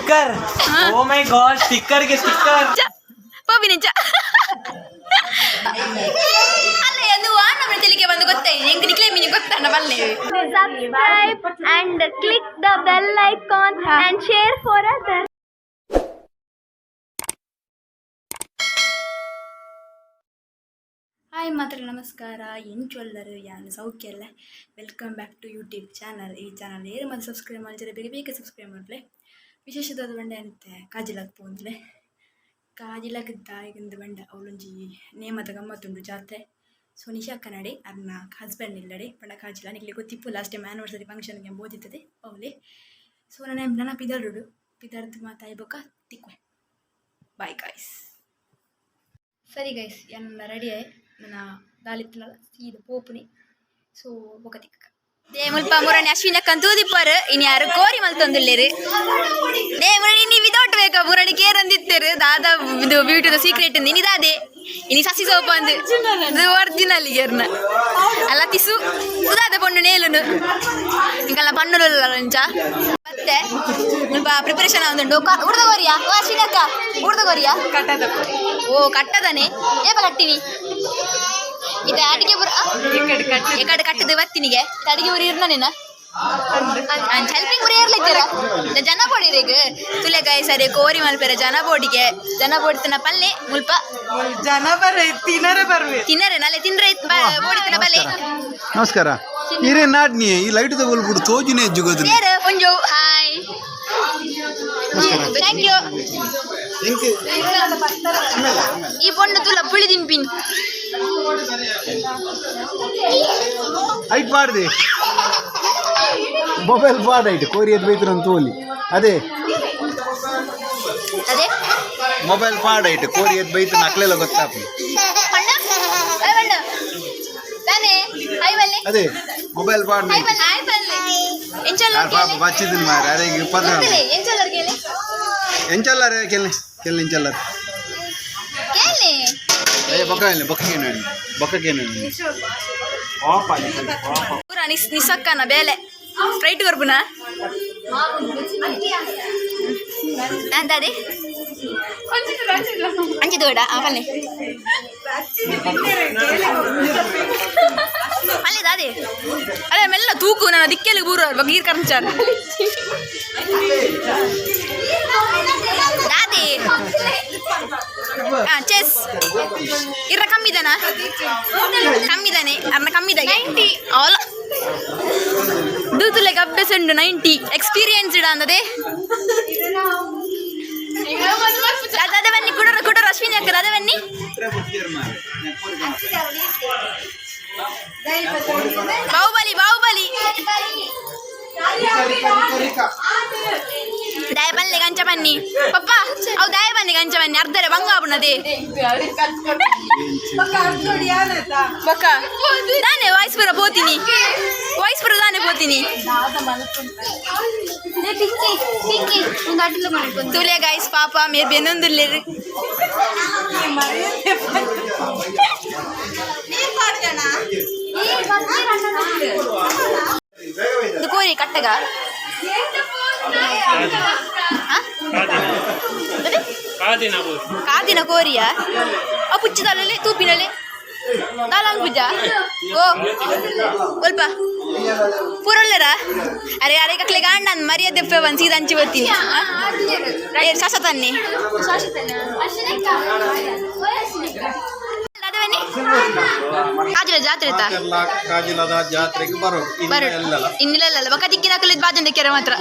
Sticker ಓ ಮೈ god sticker ಗೆ sticker ಪೋಬಿನಿಂಚ ಅಲ್ಲ ಅದು ನಮ್ಮ ತೆಲಿಗೆ ಬಂದು ಗೊತ್ತಾಯ್ತು ಹೆಂಗ್ ನಿಕ್ಲೆ ಮೀನಿಗೆ ಗೊತ್ತಾನ ಬಲ್ಲೆ Subscribe and click the bell icon and share for others. Hi ಮಾತ್ರ ನಮಸ್ಕಾರ ಎಂಚೊಲ್ಲರು ಯಾನು ಸೌಖ್ಯ ಅಲ್ಲ welcome back to YouTube channel ಈ ಚಾನಲ್ ಏರು ಮತ್ತೆ ಸಬ್ಸ್ಕ್ರೈಬ್ ಮಾಡಿದ್ರೆ ಬೇಗ ಬೇಗ ಸಬ್ಸ್ಕ್ರೈಬ್ ಮಾಡಲೆ ವಿಶೇಷವಾದ ಬಂಡೆ ಅಂತೆ ಕಾಜಿಲಾಗ ಪೋಂದ್ಲೆ ಕಾಜಿಲಾಗದ್ದ ಈಗಿಂದ ಬಂಡ ಅವಳೊಂಜಿ ನೇಮದ ಗಮ್ಮತ್ತುಂಡು ಜಾತ್ರೆ ಸೊ ನಿಶಾ ಕನ್ನಡಿ ಅರ್ನ ಹಸ್ಬೆಂಡ್ ಇಲ್ಲಡೆ ಬಣ್ಣ ಕಾಜಿಲ್ಲ ನಿಕ್ಲಿ ಗೊತ್ತಿಪ್ಪು ಲಾಸ್ಟ್ ಟೈಮ್ ಆ್ಯನಿವರ್ಸರಿ ಫಂಕ್ಷನ್ಗೆ ಬೋದಿತ್ತದೆ ಅವಳೆ ಸೊ ನನ್ನ ಪಿದರುಡು ಪಿದರ್ದು ಮಾತಾಯ್ಬೇಕ ತಿಕ್ವೆ ಬಾಯ್ ಗಾಯ್ಸ್ ಸರಿ ಗೈಸ್ ಎಲ್ಲ ರೆಡಿ ಆಯ್ ನನ್ನ ದಾಲಿತ್ತಲ್ಲ ಸೀದ ಪೋಪುನಿ ಸೊ ಬೊಕ ತಿಕ್ಕ ದೇ ಮುಲ್ಪ ಮುರನಿ ಅಶ್ವಿನಕ್ಕಂತ ತೂದಿಪ್ಪರು ಇನ್ನು ಯಾರು ಕೋರಿ ಮಲ್ತೊಂದುಲ್ಲೇರು ದೇ ಮುರನಿ ನೀ ವಿದೌಟ್ ಬೇಕಾ ಮುರನಿ ಕೇರ್ ಅಂದಿತ್ತೇರು ದಾದ ಇದು ಬ್ಯೂಟಿದ ಸೀಕ್ರೆಟ್ ನಿನಿದಾದೆ ಇನಿ ಸಸಿ ಸೋಪ ಅಂದು ಇದು ಒರಿಜಿನಲ್ ಗೇರ್ನ ಅಲ್ಲ ತಿಸು ಉದಾದ ಪೊಣ್ಣು ನೇಲುನು ಇಂಕಲ್ಲ ಪಣ್ಣುಲ್ಲ ಅಂಚ ಮತ್ತೆ ಮುಲ್ಪ ಪ್ರಿಪರೇಷನ್ ಆಗುಂಡು ಉಡ್ದ ಕೋರಿಯಾ ಓ ಅಶ್ವಿನಕ್ಕ ಉಡ್ದ ಕೋರಿಯಾ ಕಟ್ಟದ ಓ ಕಟ್ಟದನೆ ಏಪ ಕಟ್ಟಿನಿ ಇದು ಅಡಿಗೆ ಬರ ಎಕಡೆ ಕಟ್ಟದ ಬತ್ತಿನಿಗೆ ಅಡಿಗೆ ಬರೀ ಇರ್ನ ನೀನ ಹೆಲ್ಪಿಂಗ್ ಬರೀ ಇರ್ಲಿಕ್ಕಿರ ಜನ ಬೋಡಿರಿಗೆ ತುಲೆ ಗಾಯ ಸರಿ ಕೋರಿ ಮಲ್ಪೆರ ಜನ ಬೋಡಿಗೆ ಜನ ಬೋಡಿತನ ಪಲ್ಲೆ ಮುಲ್ಪ ಜನ ಬರ್ರೆ ತಿನ್ನರೆ ಬರ್ವೆ ತಿನ್ನರೆ ನಾಳೆ ತಿನ್ರೆ ಬೋಡಿತನ ಬಲ್ಲೆ ನಮಸ್ಕಾರ ಇರೇ ನಾಡ್ನಿ ಈ ಲೈಟ್ ತಗೊಳ್ಬಿಡು ತೋಜಿನೇ ಜುಗೋದು ಸೇರು ಪುಂಜು ಹಾಯ್ ಥ್ಯಾಂಕ್ ಯು ಈ ಪೊಣ್ಣು ತುಲ ಪುಳಿ ದಿನ್ಪಿನ್ ಐಟ್ ಮಾಡಿದೆ ಮೊಬೈಲ್ ಪಾಡೈಟ್ ಕೋರಿಯದ್ ಬೈತ್ರ ತೋಲಿ ಅದೇ ಅದೇ ಮೊಬೈಲ್ ಪಾಡೈಟ್ ಕೋರಿಯದ್ ಬೈತ್ರ ಅಕ್ಲೆಲ್ಲ ಗೊತ್ತಾಪ ಅದೇ ಮೊಬೈಲ್ ಪಾಡ್ ಬಚ್ಚಿದ್ದೀನಿ ಮಾರ ಅದೇ ಎಂಚಲ್ಲಾರ ಕೆಲ್ ಎಂಚಲ್ಲಾರ ಬೊಕ್ಕೇನು ನಿಸಕ್ಕನ ಬೇಲೆ ಫ್ರೈಟ್ ಕೊರ್ಬುನ ಅಂತದೆ ಅಂಚಿದೋಡ ಆಪಲ್ಲೆ ಅಲ್ಲೇ ದಾದೆ ಅದೇ ಮೆಲ್ಲ ತೂಕು ನನ್ನ ದಿಕ್ಕೆಲ್ಲಿ ಬೂರು ಗೀರ್ ಕರ್ಚಾರ ದಾದೆ ಚೆಸ್ ಇರ ಕಮ್ಮಿದಾನ ಕಮ್ಮಿದಾನೆ ಅರ್ನ ಕಮ್ಮಿದಾಗೆ ಅವಲ ದೂತುಲೆಗೆ ಅಭ್ಯಾಸ ಉಂಡು 90 ಎಕ್ಸ್ಪೀರಿಯನ್ಸ್ಡ್ ಅಂದದೆ ಅದೇ ಬನ್ನಿ ಕುಡರ ಅಶ್ವಿನಿ ಅಕ್ಕರ ಅದೇ ಬನ್ನಿ ಬಾಹುಬಲಿ ದಯ ಬಲ್ಲೆ ಗಂಚ ಬನ್ನಿ ಪಪ್ಪ ಅವು ದಯ ಬನ್ನಿ ಗಂಚ ಬನ್ನಿ ಅರ್ಧರೆ ಬಂಗ ಆಪುಣದೆ ಬಕ್ಕ ನಾನೇ ವಾಯ್ಸ್ಪುರ ಪೋತೀನಿ ತಾನೇ ಪೋತೀನಿ ತುಲೆ ಗೈಸ್ ಪಾಪ ಮೇರ್ ಬೆನ್ನೊಂದುಲ್ಲೇರು ಇದು ಕೋರಿ ಕಟ್ಟಗ ಕಾದಿನ ಕೋರಿಯ ಆ ಪುಚ್ಚದಲ್ಲೇ ತೂಪಿನಲ್ಲೇ ದಾಲಾಂಗ್ ಪೂಜ ಓ ಸ್ವಲ್ಪ ಪೂರೊಳ್ಳೆರ ಅರೆ ಅರೆ ಕಕ್ಲೆ ಗಾಂಡ ಮರ್ಯಾದೆ ಒಂದು ಸೀದಾ ಹಂಚಿ ಬರ್ತೀನಿ ಶಾಸ ತನ್ನಿ ಕಾಜಿಲ ಜಾತ್ರೆ ಕಾಜಿಲದ ಜಾತ್ರೆಗೆ ಬರೋ ಇನ್ನಿಲ್ಲ ಬಕ್ಕ ದಿಕ್ಕಿನ ಹಾಕಲಿದ್ದು ಬಾಜಂದ ಕೆರೆ ಮಾತ್ರ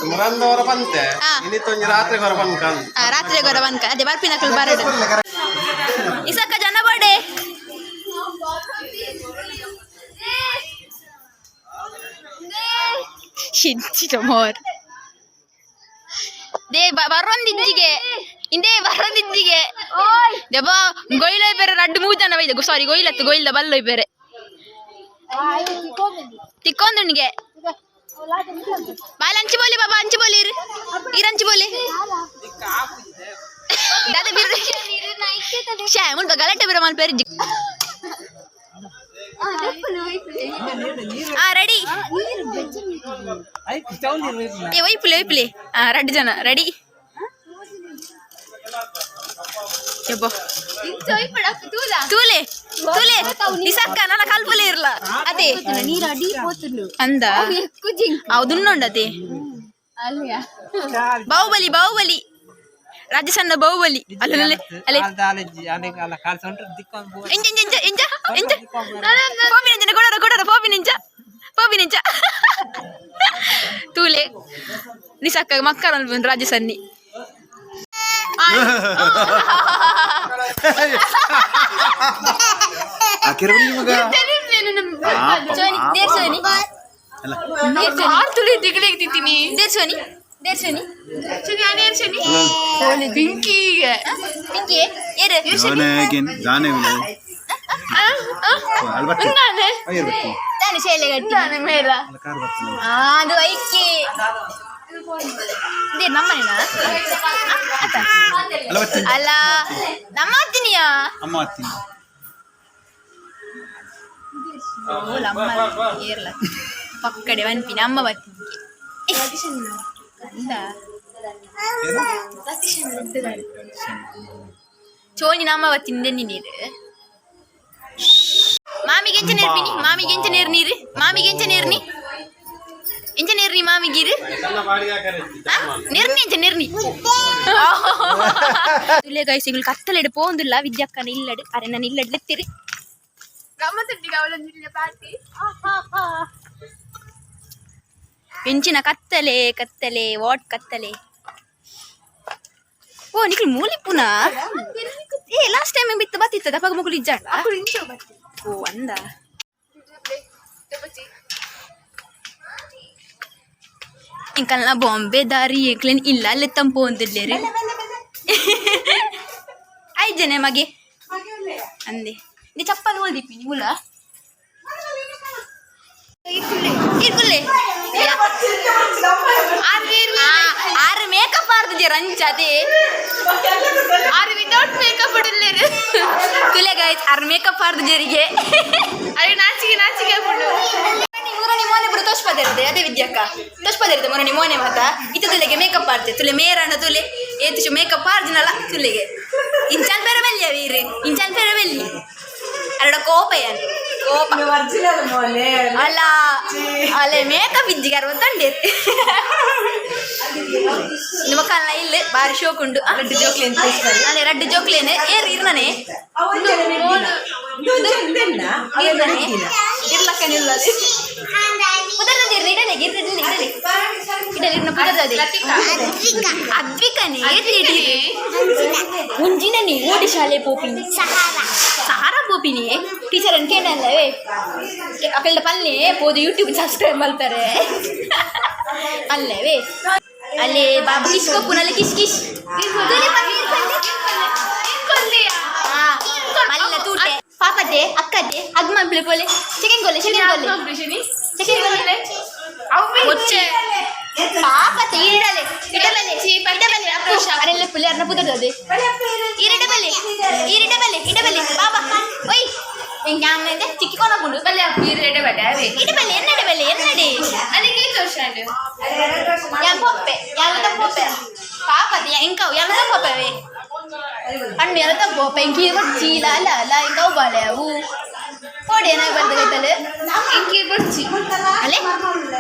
ಮರಂದವರ ಬಂತೆ ರಾತ್ರಿ ಹೊರ ಬಂದ್ಕ ರಾತ್ರಿ ಹೊರ ಬಂದ್ಕ ಅದೇ ಬರ್ಪಿನ ಹಾಕಲು ಬರಡು ಇಸಕ್ಕ ಜನ ಬಾಡೆ ಮೋರ್ ದೇ ಬರೊಂದಿದ್ದಿಗೆ ಇಂದೇ ಬರೊಂದಿದ್ದಿಗೆ ದೆಬ್ಬ ಗೊಯ್ಲೋಯ್ ಬೇರೆ 2-3 ಜನ ಬೈದೆ ಸಾರಿ ಗೊಯ್ಲದ ಬಲ್ಲೋಯ್ ಬೇರೆ ತಿಕ್ಕೊಂದುಣಿಗೆ ಬಾಲ್ ಅಂಚಿ ಬೋಲಿ ಬಾಬಾ ಅಂಚಿ ಬೋಲಿ ಇರಂಚಿ ಬೋಲಿ ದಾದ ಬಿರ್ ಶೇ ಮುಲ್ಪ ಗಲಾಟೆ ಬಿರ ಮಲ್ ಪೇರಿ ರೆಡಿ ಏ ಒಯ್ಪುಲೆ ರೆಡ್ ಜನ ರೆಡಿ ತೂಲೆ ತೂಲೆ ನಿಸಕ್ಕ ನನ್ನ ಕಲ್ಪಲೆ ಇರ್ಲ ಅದೇ ಅಂದ ಅದುನ್ನೊಂಡದೆ ಬಾಹುಬಲಿ ರಾಜಸನ್ನ ಬಾಹುಬಲಿ ಅಲ್ಲೇ ಪೋಪಿನಿಂಚ ತೂಲೆ ನಿಸಕ್ಕ ಮಕ್ಕಳ ರಾಜಸನ್ನಿ ಅದು ಐಕೆ ನಮ್ಮನೇನಾ ಅಲ್ಲ ನಮ್ಮ ಹತ್ತಿನಿಯಾ ಏರ್ಲ ಪಕ್ಕಡೆ ವನ್ಪಿನ ಅಮ್ಮ ಬತ್ತಿನಿಗೆ ಚೋನಿ ನಮ್ಮ ಬತ್ತಿನ ನೀರು ಮಾಮಿಗೆ ಎಂಚ ನೇರ್ಪಿನಿ ಮಾಮಿಗೆ ಎಂಚ ನೇರ್ ನೀರು ಮಾಮಿಗೆ ಎಂಚ ನೇರ್ನಿ ಎಂಚ ನೇರ್ನಿ ಮಾಮಿಗೀರು ನಿರ್ನಿ ಎಂಚ ನಿರ್ನಿ ತುಲೆ ಗೈಸಿಗಳು ಕತ್ತಲೆಡು ಪೋಂದಿಲ್ಲ ವಿದ್ಯಕ್ಕನ ಇಲ್ಲಡು ಅರೆ ನಾನು ಇಲ್ಲಡು ಲೆತ್ತಿರಿ పెంచిన కత్తలే వాట్ కత్తలే ఓ నీకు మూలిప్పునా ఏ లాస్ట్ టైం బిత్త బతిత్తద పగ ముగ్గులు ఇజ్జాడ ఓ అంద ఇంకా నా బాంబే దారి ఏక్లేని ಇಲ್ಲ ಲೆತ್ತಂ ಪೋಂದಿಲ್ಲೇರಿ 5 ಜನ ಮಗೆ ಅಂದೆ నీ ಚಪ್ಪಲ್ ಓದಿಪ್ಪಿ ನೀವುಲ ಇರ್ಕುಲೆ ಆರು ಮೇಕಪ್ ಆರ್ದಿದ್ಯ ರಂಚ ಅದೇ ಆರು ವಿತೌಟ್ ಮೇಕಪ್ ಇಡಲೇರು ತುಲೆ ಗಾಯ್ತು ಆರು ಮೇಕಪ್ ಆರ್ದಿದ್ಯರಿಗೆ ಅರೆ ನಾಚಿಗೆ ಬಿಡು ಮೊರನಿ ಮೋನೆ ಬಿಡು ತೋಷ್ಪದಿರದೆ ಅದೇ ವಿದ್ಯಕ್ಕ ತೋಷ್ಪದಿರದೆ ಮೊರನಿ ಮೋನೆ ಮಾತ ಇತ್ತು ತುಲೆಗೆ makeup ಆಡ್ತೆ ತುಲೆ ಮೇರಣ್ಣ ತುಲೆ ಏತು makeup ಆರ್ದಿನಲ್ಲ ತುಲೆಗೆ Incheon ಪೇರ belly ಅವೀರಿ Incheon ಪೇರ belly ಅರಡ ಕೋಪಯ್ಯನ್ ಕೋಪ ಅಲ್ಲ ಅಲ್ಲೇ ಮೇಕಪ್ ಇಜ್ಜಿಗಾರ ಗೊತ್ತಂಡೆ ನಿಮ್ಮ ಕಾಲ ಇಲ್ಲ ಬಾರಿ ಶೋಕ್ ಉಂಡು ಅಲ್ಲೇ ರೆಡ್ ಜೋಕ್ಲೇನೆ ಏರ್ ಇರ್ನೇ ಇರ್ಲಕ್ಕನಿಲ್ಲ ಅದ್ವಿಕನೇ ಮುಂಜಿನೇ ಓಡಿ ಶಾಲೆ ಪೋಪಿನಿ ಸಹಾರಾ ಪೋಪಿನಿ ಟೀಚರ್ ಅನ್ಕೇನಲ್ಲವೇ ಅಕಲ್ಡ ಪಲ್ಲೆ ಪೋದು ಯೂಟ್ಯೂಬ್ ಸಬ್ಸ್ಕ್ರೈಬ್ ಮಾಡ್ತಾರೆ ಅಲ್ಲವೇ ಅಲ್ಲೇ ಬಾಬು ಕಿಸ್ಕೊಪ್ಪುನಲ್ಲಿ ಕಿಸ್ ಅಲ್ಲ ತೂಟೆ ಪಾಪತೆ ಅಕ್ಕತೆ ಹಗ್ ಮಬ್ಲೆ ಕೊಲೆ ಚಿಕನ್ ಕೊಲೆ ಒಚ್ಚೆ ಪಾಪತೆ ಇಡಬಲೆ ಅರೆಲ್ಲ ಪುಲೆ ಅರ್ನ ಪುದರ್ದೆ ಇಡಬಲೆ ಬಾಬಾ ಒಯ್ ಹೆಂಗೆ ಚಿಕ್ಕಿಕೊಂಡೋಗ್ಬಿಡು ಇಡಬಲೆ ಎನ್ನಡೆ ಅದಕ್ಕೆ ತೋರ್ಸಾಂಡು ಪೊಪ್ಪೆ ಪೊಪ್ಪೆ ಪಾಪತೆ ಎಂಕವು ಎಲ್ಲ ಪೊಪ್ಪವೆ ಅಣ್ಣು ಎಲ್ಲ ಪೊಪ್ಪೆ ಎಂಕಿ ಚೀಲ ಅಲ್ಲ ಎಂಕವು ಬಾಳೆ ಅವು ಕೋಡಿ ಏನಾಗಿ ಬರ್ತದೆ ಎಂಕಿ ಬರ್ಚಿ ಅಲ್ಲೇ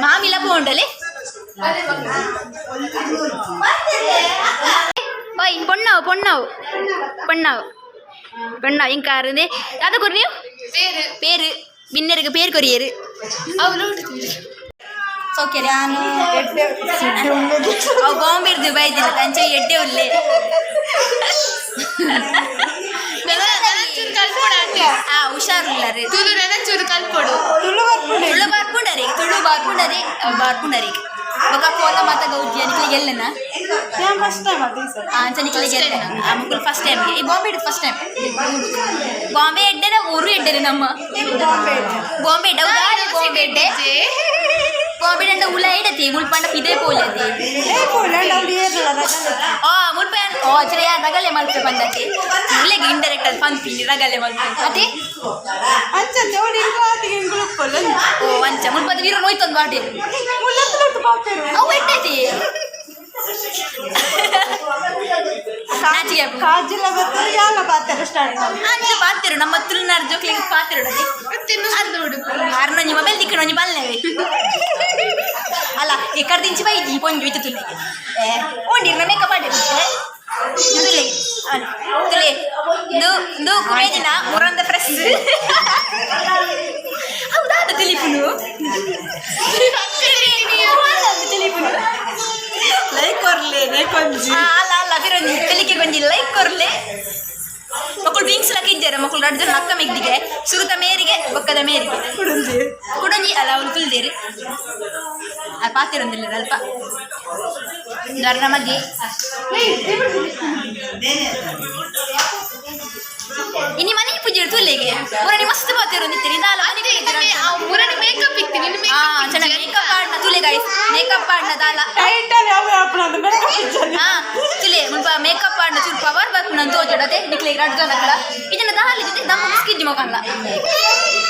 ಮಾಮಿಲ ಪೋಂಡಲೆ ಓಯ್ பொண்ணாவு ఇంకా இருந்து அதை கொரியும் பேரு பின்னருக்கு பேர் கொரியரு ಓಕೆ ನಾನು ಬಾಂಬೆ ದುಬೈ ದಿನ ತಂಚೆ ಎಡ್ಡೆ ಉಲ್ಲೆ ಹುಷಾರಿಲ್ಲ ಚೂರು ಕಲ್ಪೊಡು ತುಳು ಬಾರ್ಪುಂಡರಿ ఒక కోత మాత గౌజీ అనికి వెళ్ళినా అంచనికి వెళ్ళినా ముగ్గురు ఫస్ట్ టైం ఈ బాంబే ఫస్ట్ టైం బాంబే ఎడ్డేనా ఊరు ఎడ్డేరి నమ్మ బాంబే ಬಾಂಬೆ ಉಳ ಇಡತಿ ಮುಳ್ಪಂಡ ಪಿದೆ ಪೋಲತಿ ಮುಳ್ಪನ್ ಚರಿಯ ರಗಲೆ ಮಲ್ಪೆ ಬಂದಕ್ಕೆ ಮುಳ್ಳೆಗೆ ಇಂಡೈರೆಕ್ಟ್ ಅಲ್ಲಿ ಪಂಪಿ ರಗಲೆ ಮಲ್ಪೆ ಮತ್ತೆ ಬಾಟೆ ಅವು ಎಟ್ಟೈತಿ ಕಾಜಿಲ್ಲ ಬರ್ತಾರೆ ಯಾಲ ಪಾತ್ರ ಸ್ಟಾರ್ಟ್ ಅಂಚ ಪಾತಿರು ನಮ್ಮ ತುಳುನಾಡು ಜೋಕ್ಲಿಗೆ ಪಾತಿರು ಅರ್ನೊಂಜಿ ಮೊಬೈಲ್ ದಿಕ್ಕಣೊಂಜಿ ಬಲ್ಲೆವೆ ಅಲ್ಲ ಈ ಕಡ್ದಿಂಚಿ ಬೈದಿ ಪೊಂಜಿ ಇತ್ತು ತುಳಿಗೆ ಓಂಡಿರ್ನ ಮೇಕಪ್ ಮಾಡಿರುತ್ತೆ ತುಳಿ ತುಳಿ ದು ಕುಮೇಜಿನ ಮುರಂದ ಫ್ರೆಶ್ ಹೌದಾದ ತುಲಿಪುನು ತುಲಿಪುನು ಲೈಕ್ ಕೊರ್ಲೆ ಕೊಂಜಿ ಅಲ್ಲ ಅಲ್ಲ ಬಿರೊಂಜಿ ತೆಲಿಕೆ ಕೊಂಜಿ ಲೈಕ್ ಕೊರ್ಲೆ ಮಕ್ಕಳು ವಿಂಗ್ಸ್ ಲಕ್ಕ ಇದ್ದಾರೆ ಮಕ್ಕಳು ರಡ್ದು ನಕ್ಕ ಮೆಗ್ದಿಗೆ ಸುರುತ ಮೇರಿಗೆ ಬೊಕ್ಕದ ಮೇರಿಗೆ ಕುಡಂಜಿ ಅಲ್ಲ ಅವ್ರು ತುಲ್ದೇರಿ ಅದು ಪಾತಿರೊಂದಿಲ್ಲ ಅಲ್ಪ ಗರ್ನ ಮಧ್ಯೆ ಇನ್ನು ಮನೆ ಪೂಜೆ ತುಲ್ಲಿಗೆ ಊರನಿ ಮಸ್ತ್ ಪಾತಿರೊಂದಿತ್ತೀರಿ ಇದಲ್ಲ ಮೇಕಪ್ ಇಕ್ತೀನಿ ಚೆನ್ನಾಗಿ ಮೇಕಪ್ ಆಡ್ನ ತುಲೆ ಗಾಯ್ಸ್ ಮೇಕಪ್ ಆಡ್ನ ದಾಲ ತುಲೆ ಮುಲ್ಪ ಮೇಕಪ್ ಆಡ್ನ ಚೂರು ಪವರ್ ಬರ್ಕು ನಾನು ತೋಜಡತೆ ನಿಕ್ಲಿಗೆ ರಡ್ದು ನಕಲ ಇದನ್ನ ದಾಲಿದ್ದೆ ನಮ್ಮ ಮುಸ್ಕಿಜ್ಜಿ ಮಗಲ್ಲ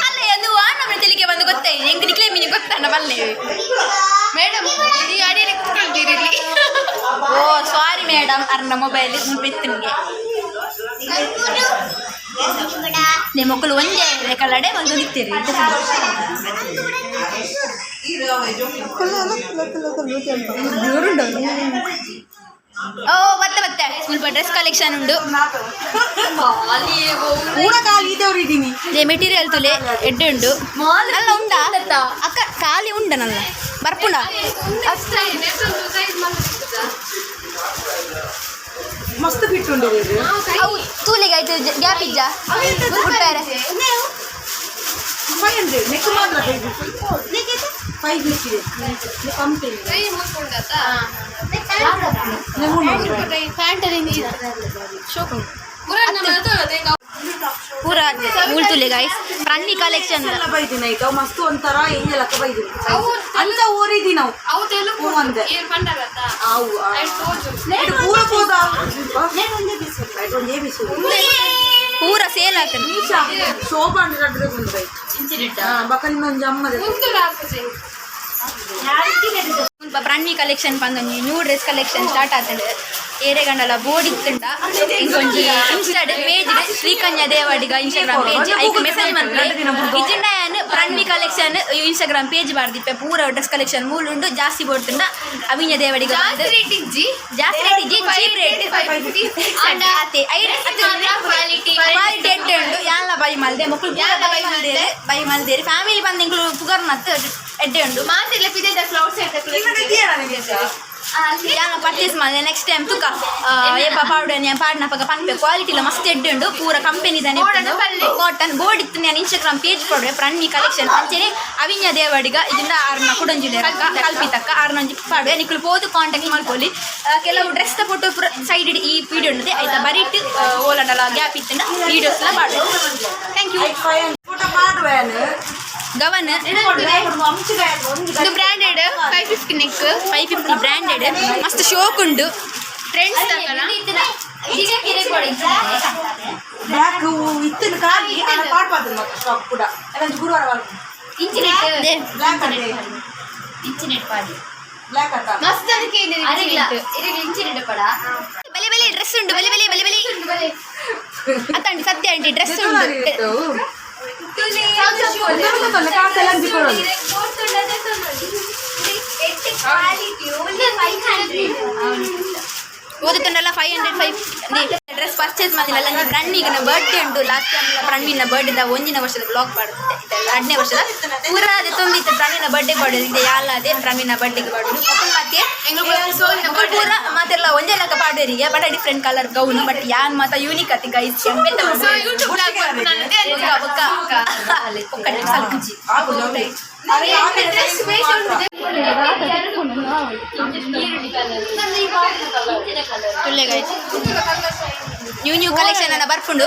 ಅಲ್ಲೇ ಅದು ನಮ್ಮ ತೆಲಿಗೆ ಬಂದು ಗೊತ್ತಾಯಿ ಹೆಂಗ್ ನಿಕ್ಲೆ ಮೀನಿಗೆ ಗೊತ್ತಾಣ ಬಲ್ಲೆ ಮೇಡಮ್ ಈ ಅಡಿಯಲ್ಲಿ ಕುತ್ಕೊಳ್ತೀರಿ ಓ ಸಾರಿ ಮೇಡಮ್ ಅರ್ನ ಮೊಬೈಲ್ ಮುನ್ಪೆತ್ತಿನಿಗೆ ನಿಮ್ಮ ಮಕ್ಕಳು ಒಂದೇ ಕಲ್ಲಡೆ ಒಂದು ನಿಂತೀರಿ ಓ ಮತ್ತೆ ಮತ್ತೆ ಸ್ವಲ್ಪ ಡ್ರೆಸ್ ಕಲೆಕ್ಷನ್ ಉಂಟು ಕೂಡ ಖಾಲಿ ಇದ್ದವ್ರು ಇದ್ದೀನಿ ಇದೇ ಮೆಟೀರಿಯಲ್ ತುಲೆ ಎಡ್ಡೆ ಉಂಟು ಅಲ್ಲ ಉಂಟಾ ಅಕ್ಕ ಖಾಲಿ ಉಂಟನಲ್ಲ ಬರ್ಪುಂಡ ಮಸ್ತ್ ಬಿಟ್ಟುಂಡು ಅವು ತೂಲಿಗೆ ಆಯ್ತು ಗ್ಯಾಪ್ ಇಜ್ಜ ಬಿಟ್ಟಾರೆ 500 ನೆಕ್ ಮಾತ್ರ 5 ಲಿಕ್ಕಿದೆ ಕಂಪನಿ ಪೂರ ಉಳ್ತುಲೆ ಗಾಯ್ಸ್ ಪ್ರಾಣಿ ಕಲೆಕ್ಷನ್ ಎಲ್ಲ ಬೈದಿನ ಈಗ ಮಸ್ತ್ ಒಂಥರ ಹೆಂಗೆಲ್ಲ ಬೈದಿನ ಅಂತ ಓರಿದಿ ನಾವು ಅವು ಒಂದೇ ಅವು ಪೂರ ಪೋದ ಒಂದೇ ಬಿಸು ಪೂರ ಸೇಲ್ ಆಗ್ತದೆ ಶೋಭಾ ಅಂದ್ರೆ ಬಂದ್ರೆ ಬಕಲಿನ ಒಂದು ಅಮ್ಮದ ಸ್ವಲ್ಪ ಪ್ರಾಣಿ ಕಲೆಕ್ಷನ್ ಬಂದೊಂದು ನ್ಯೂ ಡ್ರೆಸ್ ಕಲೆಕ್ಷನ್ ಸ್ಟಾರ್ಟ್ ಆಗ್ತದೆ ಏರೆಗಂಡಲ ಬೋರ್ಡ್ ಇತ್ತುಂಡ ಇಂಕೊಂಜಿ ಇನ್ಸ್ಟಾಡ್ page Shrikanya Devadiga Instagram page ಐಕ್ ಮೆಸೇಜ್ ಮಾಡ್ರೆ ಇಜಿಂಡ ಪ್ರಾಣಿ ಕಲೆಕ್ಷನ್ ಇನ್ಸ್ಟಾಗ್ರಾಮ್ ಪೇಜ್ ಬಾರ್ದಿಪ್ಪೆ ಪೂರ ಡ್ರೆಸ್ ಕಲೆಕ್ಷನ್ ಮೂಲುಂಡು ಜಾಸ್ತಿ ಬೋಡ್ತುಂಡ ಅವಿನ್ಯ ದೇವಾಡಿಗ ಜಾಸ್ತಿ ರೇಟ್ ಇಜ್ಜಿ ಚೀಪ್ ರೇಟ್ ಕ್ವಾಲಿಟಿ ಎಡ್ಡೆ ಉಂಡು ಯಾಲ ಬೈ ಮಲ್ದೆ ಮಕ್ಕಳು ಬೈ ಮಲ್ದೇರಿ ಫ್ಯಾಮಿಲಿ ಬಂದು ಎಂಕ್ಲು ಪುಗರ್ನತ್ತು ಎಡ್ಡೆ ಉಂಡು ಮಾತಿಲ್ಲ ಪಿದೆ ಫ್ಲವರ್ಸ್ ಯಾನ ಪರ್ಚೇಸ್ ಮಾಡಿದೆ ನೆಕ್ಸ್ಟ್ ಟೈಮ್ ತುಕ ಏಪ ಪೌಡರ್ ನಾನು ಪಾಡ್ನ ಪಕ್ಕ ಪಂಪೆ ಕ್ವಾಲಿಟಿಲ ಮಸ್ತ್ ಎಡ್ಡೆ ಉಂಡು ಪೂರ ಕಂಪೆನಿ ತಾನೆ ಕಾಟನ್ ಬೋರ್ಡ್ ಇತ್ತು ನಾನು ಇನ್ಸ್ಟಾಗ್ರಾಮ್ ಪೇಜ್ ಕೊಡ್ರೆ ಪ್ರಾಣಿ ಕಲೆಕ್ಷನ್ ಅಂಚೆನೆ ಅವಿನ್ಯ ದೇವಾಡಿಗ ಇದನ್ನ ಆರ್ನ ಕುಡಂಜಿಲೆ ಕಲ್ಪಿತಕ್ಕ ಆರ್ನೊಂಜಿ ಪಾಡುವೆ ನಿಕ್ಕಲು ಪೋದು ಕಾಂಟ್ಯಾಕ್ಟ್ ಮಾಡ್ಕೊಳ್ಳಿ ಕೆಲವು ಡ್ರೆಸ್ ಫೋಟೋ ಪೂರ ಸೈಡ್ ಈ ವಿಡಿಯೋ ಉಂಟದೆ ಆಯ್ತಾ ಬರೀಟ್ ಓಲಂಡಲ ಗ್ಯಾಪ್ ಇತ್ತಂಡ ವೀಡಿಯೋಸ್ ಎಲ್ಲ ಪಾಡು ಥ್ಯಾಂಕ್ ಯು ಫೋಟೋ ಮಾಡುವೇನು ಗವನ್ ಇದು ಬ್ರ್ಯಾಂಡೆಡ್ 550 ನೆಕ್ 550 ಬ್ರ್ಯಾಂಡೆಡ್ ಮಸ್ತ್ ಶೋಕ್ ಉಂಡು ಟ್ರೆಂಡ್ಸ್ ತಕಲ ಬ್ಯಾಕ್ ಇತ್ತಿನ ಕಾಲಿ ಪಾಟ್ ಪಾತ್ರ ಸ್ಟಾಕ್ ಕೂಡ ಅದೊಂದು ಗುರುವಾರ ಬ್ಲ್ಯಾಕ್ ಅಂದ್ರೆ ಬ್ಲ್ಯಾಕ್ ಅತ್ತ ಮಸ್ತ್ ಅದಕ್ಕೆ ಇದೆ ಬಲೆ ಬಲೆ ಡ್ರೆಸ್ ಉಂಟು ಬಲೆ ಬಲೆ ಬಲೆ ಬಲೆ ಅತ್ತಂಡಿ ಸತ್ಯ ಆಂಟಿ ಡ್ರೆಸ್ ಉಂಟು ಓದುತ್ತಂಡಲ್ಲ 500 ಡ್ರೆಸ್ ಪರ್ಚೇಸ್ ಮಾಡಿಲ್ಲ ಪ್ರಣವಿಗೆ ಬರ್ಡೇ ಉಂಟು ಲಾಸ್ಟ್ ಟೈಮ್ ಪ್ರಣವಿನ ಬರ್ಡೇದ 1 ವರ್ಷದ ಬ್ಲಾಗ್ ಮಾಡುತ್ತೆ 2ನೇ ವರ್ಷದ ಪೂರ ಅದೇ ತುಂಬಿತ್ತು ಪ್ರಣವಿನ ಬರ್ಡೇ ಪಾಡೋದು ಇದೆ ಯಾಲ ಅದೇ ಪ್ರಣವಿನ ಬರ್ಡೇಗೆ ಪಾಡೋದು ಮತ್ತೆ ಪೂರ ಮಾತೆಲ್ಲ ಒಂದೇ ಲಕ್ಕ ಪಾಡೋರಿಗೆ but different colour gown but ಯಾನ್ ಮಾತ ಯೂನಿಕ್ ಅತಿ ಗೈಸ್ ನ್ಯೂ ಕಲೆಕ್ಷನ್ ಅನ್ನ ಬರ್ಕೊಂಡು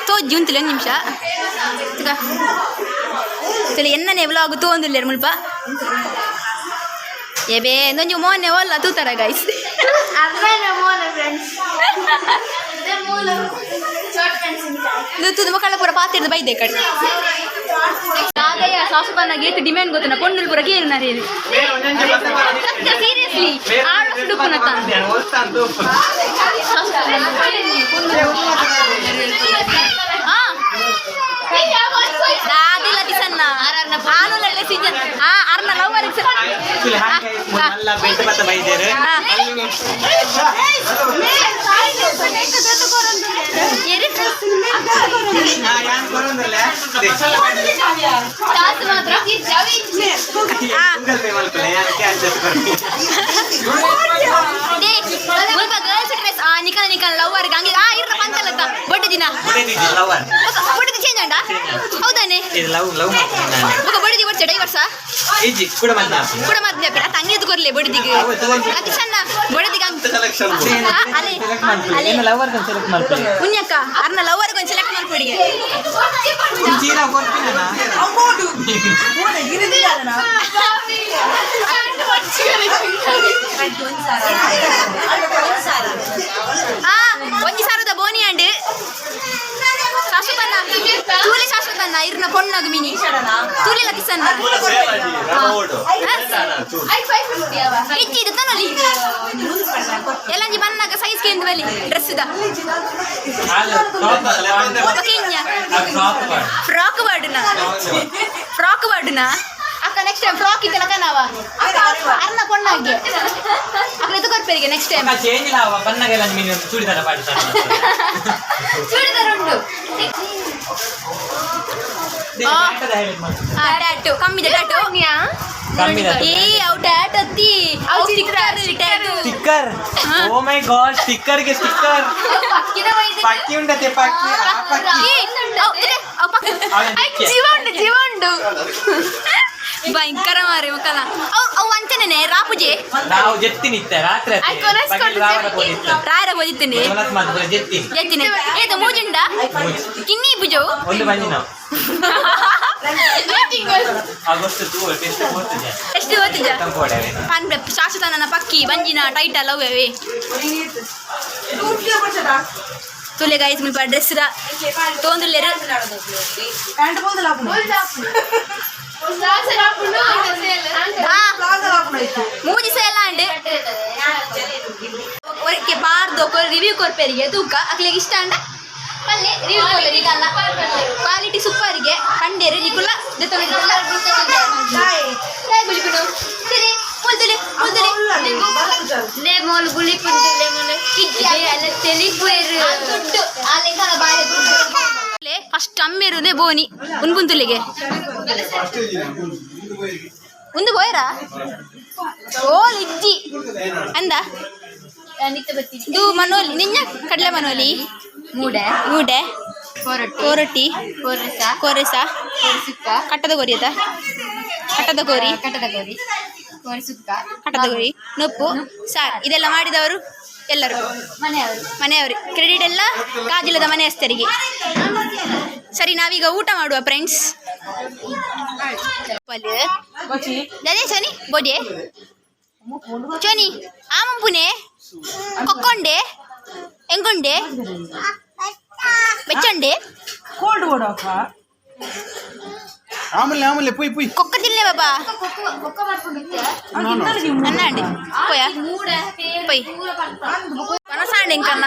ತೋಜಿ ಉಂತಿಲ್ಲ ಒಂದು ನಿಮಿಷ ಎನ್ನನೇ ವ್ಲಾಗ್ ತೋಂದಿಲ್ಲ ಮುಲ್ಪ ಏಬೇ ನೊಂಜು ಮೋನೆ ಒಲ್ಲ ತೂತರ ಗೈಸ್ ತುದು ಮಕ್ಕಳ ಪೂರ ಪಾತಿರ್ದು ಬೈದೆ ಕಡೆ ರಾಧೆಯ ಸಾಸುಪನ್ನ ಗೇತು ಡಿಮ್ಯಾಂಡ್ ಗೊತ್ತನ ಪೊಣ್ಣುಲ್ ಪೂರ ಗೇರು ನರೇನು ಸೀರಿಯಸ್ಲಿ ಆಡು ಡುಪ್ಪುನತ್ತ ರಾಧಿಲ ದಿಸನ್ನ ಆನುಲಲ್ಲೇ ಸೀಸನ್ ಅರ್ನ ಲವರ್ ನಿಕಲ ನಿಕಲ ಲವರ್ ಹಂಗೆ ಇರ್ರ ಪಂತಲತ್ತ ಬೊಡ್ಡೆ ದಿನ ಬೊಡ್ಡೆ ಚೇಂಜ್ ಅಂಡ ಹೌದಾನೆ ಬೊಡ್ಡಿ ಬಡ್ಚೆ ಡೈವರ್ಸ ಕೂಡ ಮದ್ನೆ ಬೇಡ ತಂಗಿದ್ದು ಕೊರ್ಲೆ ಬೊಡ್ದಿಗೆ ಅತಿ ಸಣ್ಣ ಬೊಡ್ದಿಗೆ ಉನ್ಯಕ್ಕ ಅರ್ನ ಲವರ್ ಗೊಂದು ಸೆಲೆಕ್ಟ್ ಮಾಡ್ಕೊಡಿಗೆ ಒಂಜಿ ಸಾರದ ಬೋನಿ ಅಂಡ್ ಶಾಶ್ವತನ್ನ ತೂಲೆ ಶಾಶ್ವತನ್ನ ಇರ್ನ ಪೊಣ್ಣಾಗ ಮಿನಿ ತೂಲೆ ಲಕಿಸನ್ನ ಇಚ್ಚಿದು ತನಲಿ ಎಲ್ಲಂಜಿ ಬನ್ನಾಗ ಸೈಜ್ ಕೇಂದ್ರ ಬಲಿ ಡ್ರೆಸ್ ದ ಫ್ರಾಕ್ ವಾರ್ಡ್ನ ಅಕ್ಕ ನೆಕ್ಸ್ಟ್ ಟೈಮ್ ಫ್ರಾಕ್ ಇತ್ತಲ್ಲ ಕಣವ ಅರ್ನ ಪೊಣ್ಣಾಗೆ ಅಕ್ಕ ಇದು ಕೊರ್ಪೇರಿಗೆ ನೆಕ್ಸ್ಟ್ ಟೈಮ್ ಚೂಡಿದಾರ ಉಂಟು ಟ್ಯಾಟು ಕಮ್ಮಿದ ಟ್ಯಾಟು ಏ ಅವು ಟ್ಯಾಟ್ ಅತ್ತಿ ಅವು ಸ್ಟಿಕ್ಕರ್ ಓ ಮೈ ಗಾಡ್ ಸ್ಟಿಕ್ಕರ್ ಗೆ ಸ್ಟಿಕ್ಕರ್ ಪಕ್ಕಿ ಉಂಟತೆ ಪಕ್ಕಿ ಜೀವಂಡು ಭಯಂಕರ ಮಾರಿ ಮಕ್ಕಳ ಅವು ಅಂಚನೆ ರಾಪುಜೆ ನಾವು ಜೆತ್ತಿನಿತ್ತೆ ರಾತ್ರಿ ರಾಯರ ಓದಿತ್ತೇನೆ ಜೆತ್ತಿನ ಏದು ಮೂಜುಂಡ ಕಿನ್ನಿ ಭುಜವು ಒಂದು ಬಂದಿ ನಾವು ಎಷ್ಟು ಓದ್ತಿದ್ದ ಪನ್ಬೆ ಶಾಶ್ವತ ನನ್ನ ಪಕ್ಕಿ ಬಂಜಿನ ಟೈಟಲ್ ಅವೇ ತುಲೆ ಗಾಯ್ತು ಮುಲ್ಪ ಡ್ರೆಸ್ ತೊಂದುಲ್ಲೇರ ಮೂಜಿ ಸಹ ಎಲ್ಲ ಅಂಡೆ ಒರಕ್ಕೆ ಬಾರ್ದು ರಿವ್ಯೂ ಕೊರ್ಪೇರಿಗೆ ತೂಕ ಅಕ್ಲಿಗೆ ಇಷ್ಟ ಅಂಡ ಪಲ್ಲೆ ರಿವ್ಯೂ ಕೊರ್ಪೇರಿಗಲ್ಲ ಕ್ವಾಲಿಟಿ ಸೂಪರಿಗೆ ಕಂಡೇರು ನಿಕುಲ ಲೆಮೋಲ್ ಗುಳಿ ಫಸ್ಟ್ ಅಮ್ಮಿರುದೇ ಬೋನಿ ಉನ್ಪುಂತುಲಿಗೆ ಒಂದು ಬೋಯರಾ ಓಲ್ ಇಜ್ಜಿ ಅಂದ ಇದು ಮನೋಲಿ ನಿನ್ನ ಕಡಲೆ ಮನೋಲಿ ಮೂಡೆ ಕೋರೊಟ್ಟಿ ಕೋರೆಸ ಕಟ್ಟದ ಗೋರಿ ಅದ ಕಟ್ಟದ ಗೋರಿ ಕಟ್ಟದ ಗೋರಿ ನೊಪ್ಪು ಸಾರ್ ಇದೆಲ್ಲ ಮಾಡಿದವರು ಎಲ್ಲರೂ ಮನೆಯವರು ಕ್ರೆಡಿಟ್ ಎಲ್ಲ ಕಾಜಿಲ್ಲದ ಮನೆಯಸ್ಥರಿಗೆ. ಸರಿ ನಾವೀಗ ಊಟ ಮಾಡುವ ಫ್ರೆಂಡ್ಸ್. ಅದೇ ಸೋನಿ ಬೋಜೆ ಚೋನಿ ಆಮಂಪುನೆ ಕೊಕ್ಕೊಂಡೆ ಎಂಗೊಂಡೆ ಬೆಚ್ಚಂಡೆ ಆಮೇಲೆ ಆಮೇಲೆ ಪುಯ್ ಪುಯ್ ಕೊಕ್ಕ ತಿನ್ನೆ ಬಾಬಾ ಅನ್ನಾಂಡಿ ಪೋಯ ಪೊಯ್ ಮನಸಾಂಡೆ ಇಂಕನ್ನ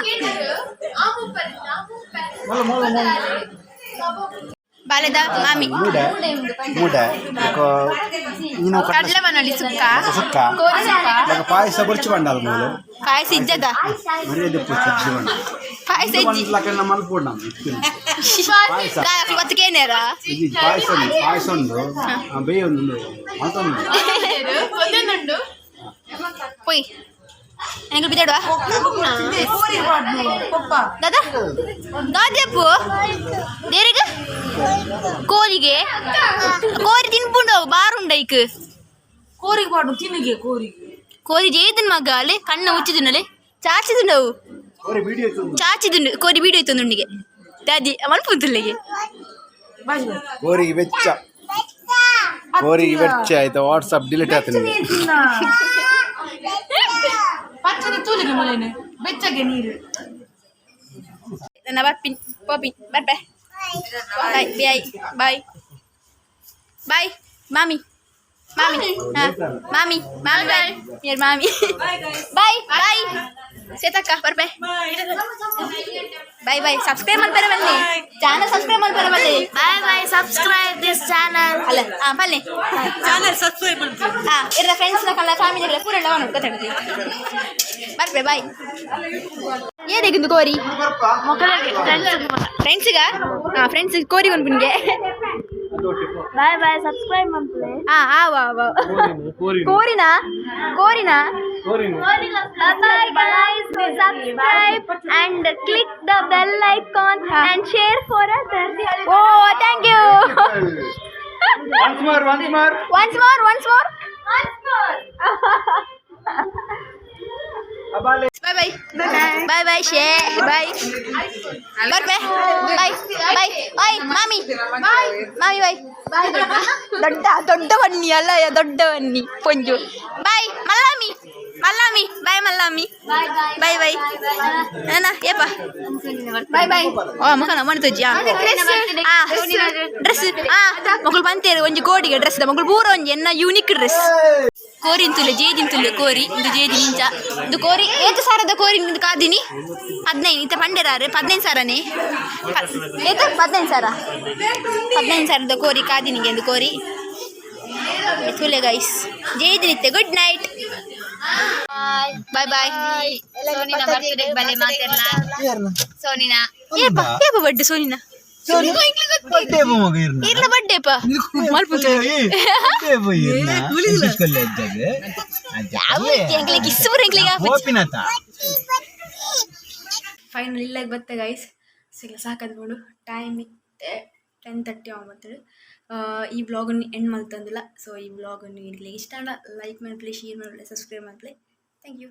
ಬಾಲೆದ ಮಾಮಿ ಕಡಲೆ ಮನೋಲಿ ಸುಕ್ಕ ಪಾಯಸ ಬರ್ಚಿ ಬಂಡಾಲ ಮೇಲೆ ಪಾಯಸ ಇಜ್ಜದ ಪಾಯಸ ಇಜ್ಜಿ ಇವತ್ತಿಗೇನೇರ ಪಾಯಸ ಉಂಡು ಬೇಯ ಒಂದು ಮತ್ತೊಂದು ಪೊಯ್ ಎಂಗ್ ಬಿದ್ದಾಡುವ ದಾದಾ ದಾದ್ಯಪ್ಪು ದೇರಿಗ ಕೋರಿಗೆ ಕೋರಿ ತಿನ್ಪುಂಡವು ಬಾರುಂಡೈಕ್ ಕೋರಿಗೆ ಪಾಡು ತಿನ್ನಿಗೆ ಕೋರಿ ಜೇದನ್ ಮಗ ಅಲೆ ಕಣ್ಣ ಉಚ್ಚಿದುನಲೆ ಚಾಚಿದುಂಡವು ಚಾಚಿದುಂಡು ಕೋರಿ ಬೀಡಿಯೋ ಇತ್ತೊಂದುಂಡಿಗೆ ದಾದಿ ಮಲ್ಪುಂತುಲ್ಲಿಗೆ ಕೋರಿಗೆ ಬೆಚ್ಚ ಕೋರಿ ಇವರ್ಚೆ ಆಯ್ತಾ ವಾಟ್ಸಪ್ ಡಿಲೀಟ್ ಆಯ್ತು ಪಚ್ಚನೆ ತೂಲಿಗೆ ಮಳೆನೆ ಬೆಚ್ಚಗೆ ನೀರು ನನ್ನ ಬಾಪಿನ್ ಪಾಪಿನ್ ಬರ್ಬೆ ಬಾಯ್ ಬಾಯ್ ಬಾಯ್ ಮಾಮಿ ಮಾಮಿ ಮಾಮಿ ಮಾಮಿ ಬಾಯ್ ಯಾರು ಮಾಮಿ ಬಾಯ್ ಬಾಯ್ ಸೇತಕ್ಕ ಬರ್ಬೆ ಬಾಯ್ ಬಾಯ್ ಸಬ್ಸ್ಕ್ರೈಬ್ ಮಾಡ್ತಾರೆ ಬನ್ನಿ ಚಾನಲ್ ಸಬ್ಸ್ಕ್ರೈಬ್ ಮಾಡ್ತಾರೆ ಬನ್ನಿ Bye bye. Subscribe this channel. ಅಲ್ಲ ಬನ್ನಿ ಚಾನಲ್ ಸಬ್ಸ್ಕ್ರೈಬ್ ಮಾಡ್ತೀವಿ ಇರ ಫ್ರೆಂಡ್ಸ್ನ ಕಲ್ಲ ಫ್ಯಾಮಿಲಿಗಳ ಪೂರ ಎಲ್ಲ ಗೊತ್ತಾಗ್ತದೆ ಬರ್ಬೆ ಬಾಯ್ ಏನಿಗಿಂದು ಕೋರಿ ಫ್ರೆಂಡ್ಸಿಗ ಫ್ರೆಂಡ್ಸ್ ಕೋರಿ ಒಂದು ನಿಮಗೆ Bye bye. Subscribe ಮಾಡ್ಕೊಳ್ಳಿ. ಕೋರಿನಾ ಕೋರಿನಾ Bye guys. Subscribe and click the bell icon and share for others. ಓ thank you once more once more bye bye bye ಶೇ ಬಾಯ್ ಬರ್ಬೆ ಬಾಯ್ ಬಾಯ್ ಬಾಯ್ ಮಾಮಿ ಮಾಮಿ ಬಾಯ್ ದೊಡ್ಡ ಬನ್ನಿ ಅಲ್ಲ ದೊಡ್ಡ ಬನ್ನಿ ಪೊಂಜು ಬಾಯ್ ಮಲ್ಲಾಮಿ ಮಲ್ಲಾಮಿ ಬಾಯ್ ಮಲ್ಲಾಮಿ ಬಾಯ್ ಬಾಯ್ ಅಣ್ಣ ಏಪ ಬಾಯ್ ಬಾಯ್ ಓ ಮಗನ ಮಣ್ತಜ್ಜಿ ಡ್ರೆಸ್ ಮಗಳು ಬಂತೇರು ಒಂಜಿ ಕೋಡಿಗೆ ಡ್ರೆಸ್ ಮಗಳು ಪೂರ ಒಂಜಿ ಎನ್ನ ಯೂನಿಕ್ ಡ್ರೆಸ್ ಕೋರಿ ಇಂತುಲೆ ಜೇದಿಂತುಲೆ ಕೋರಿ ಇದು ಜೇದಿ ನಿಂಚ ಇದು ಕೋರಿ ಏತು ಸಾರದ ಕೋರಿ ನಿಂದು ಕಾದಿನಿ 15 ಇಂತ ಪಂಡೆರಾರು 15 ಸಾರನೇ ಏತು 15 ಸಾರದ ಕೋರಿ ಕಾದಿನಿಗೆ ಒಂದು ಕೋರಿ ತುಲೆ ಗೈಸ್ ಜೇದಿ ನಿತ್ತೆ ಗುಡ್ ನೈಟ್ ಬಾಯ್ ಬಾಯ್ ಸೋನಿನ ಬರ್ತ್ಡೇ ಬಲೆ ಮಾತೆರ್ಲ ಸೋನಿನ ಏಪ ಬರ್ಡೆ ಸೋನಿನ ಇರ್ಲ ಬರ್ಡೇ ಪಾ ಫೈನಲ್ ಇಲ್ಲಾಗ ಬತ್ತೆ ಗೈಸ್ ಸಿಗ್ಲ ಸಾಕಾದ್ಕೊಂಡು ಟೈಮ್ ಇತ್ತೆ 10:30 ಆಗುತ್ತದೆ ಈ ಬ್ಲಾಗನ್ನು ಎಂಡ್ ಮಾಡ್ತಂದಿಲ್ಲ ಸೊ ಈ ಬ್ಲಾಗನ್ನು ಇರಲಿ ಇಷ್ಟ ಲೈಕ್ ಮಾಡಿ ಪ್ಲೀಸ್ ಶೇರ್ ಮಾಡಿ ಸಬ್ಸ್ಕ್ರೈಬ್ ಮಾಡಿ ಥ್ಯಾಂಕ್ ಯು